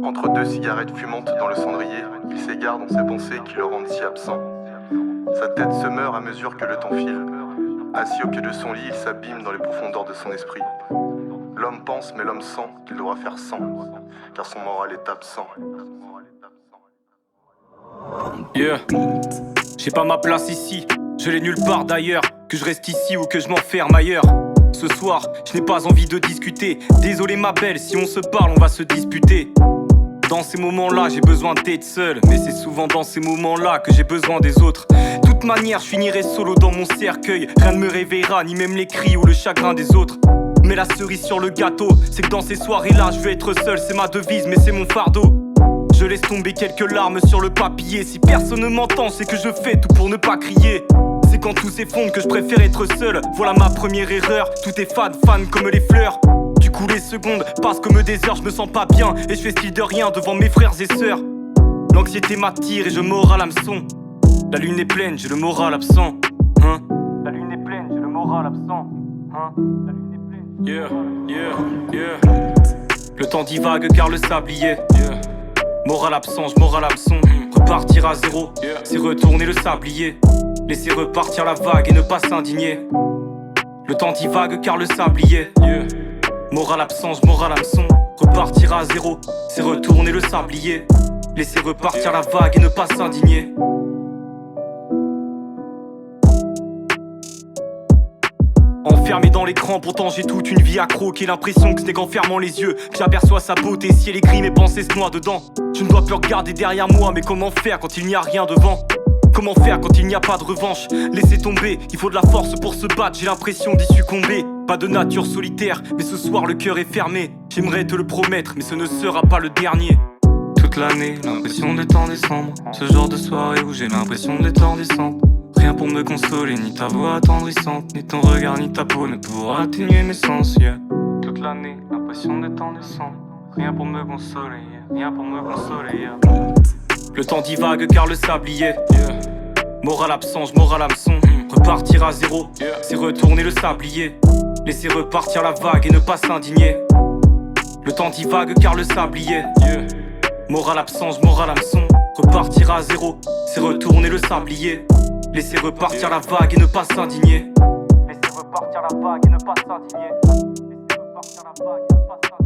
Entre deux cigarettes fumantes dans le cendrier, il s'égare dans ses pensées qui le rendent si absent. Sa tête se meurt à mesure que le temps file. Assis au pied de son lit, il s'abîme dans les profondeurs de son esprit. L'homme pense mais l'homme sent qu'il devra faire sans, car son moral est absent. Yeah, j'ai pas ma place ici, je l'ai nulle part d'ailleurs. Que je reste ici ou que je m'enferme ailleurs. Ce soir, je n'ai pas envie de discuter. Désolé ma belle, si on se parle, on va se disputer. Dans ces moments-là, j'ai besoin d'être seul. Mais c'est souvent dans ces moments-là que j'ai besoin des autres. De toute manière, je finirai solo dans mon cercueil. Rien ne me réveillera, ni même les cris ou le chagrin des autres. Mais la cerise sur le gâteau, c'est que dans ces soirées-là, je veux être seul. C'est ma devise, mais c'est mon fardeau. Je laisse tomber quelques larmes sur le papier. Si personne ne m'entend, c'est que je fais tout pour ne pas crier. C'est quand tout s'effondre que je préfère être seul. Voilà ma première erreur. Tout est fan comme les fleurs. Du coup les secondes passent comme des heures. Je me sens pas bien et je fais style de rien devant mes frères et sœurs. L'anxiété m'attire et je mords à l'hameçon. La lune est pleine, j'ai le moral absent. Hein? La lune est pleine, j'ai le moral absent. Hein? La lune est pleine. Yeah, yeah, yeah. Le temps divague car le sablier. Yeah. Moral absent, je mords à l'hameçon. Repartir à zéro, yeah. C'est retourner le sablier. Laisser repartir la vague et ne pas s'indigner. Le temps divague car le sablier. Yeah. Moral absent, je mords à l'hameçon. Repartir à zéro, c'est retourner le sablier. Laisser repartir la vague et ne pas s'indigner. Enfermé dans l'écran, pourtant j'ai toute une vie accro. Qui l'impression que ce n'est qu'en fermant les yeux que j'aperçois sa beauté. Si elle est gris, mes pensées se noient dedans. Je ne dois plus regarder derrière moi, mais comment faire quand il n'y a rien devant? Comment faire quand il n'y a pas de revanche? Laissez tomber, il faut de la force pour se battre. J'ai l'impression d'y succomber. Pas de nature solitaire, mais ce soir le cœur est fermé. J'aimerais te le promettre, mais ce ne sera pas le dernier. Toute l'année, l'impression d'être en décembre. Ce genre de soirée où j'ai l'impression d'être en descente. Rien pour me consoler, ni ta voix attendrissante, ni ton regard, ni ta peau ne pourra atténuer mes sens, yeah. Toute l'année, l'impression d'être en décembre. Rien pour me consoler, yeah. Rien pour me consoler, yeah. Le temps divague car le sablier, yeah. Moral absent, je mords à l'hameçon. Repartir à zéro, yeah. C'est retourner le sablier. Laisser repartir la vague et ne pas s'indigner. Le temps divague car le sablier, yeah. Moral absent, je mords à l'hameçon. Repartir à zéro, c'est retourner le sablier. Laisser repartir la vague et ne pas s'indigner. Laisser repartir la vague et ne pas s'indigner. Laisser repartir la vague et ne pas s'indigner.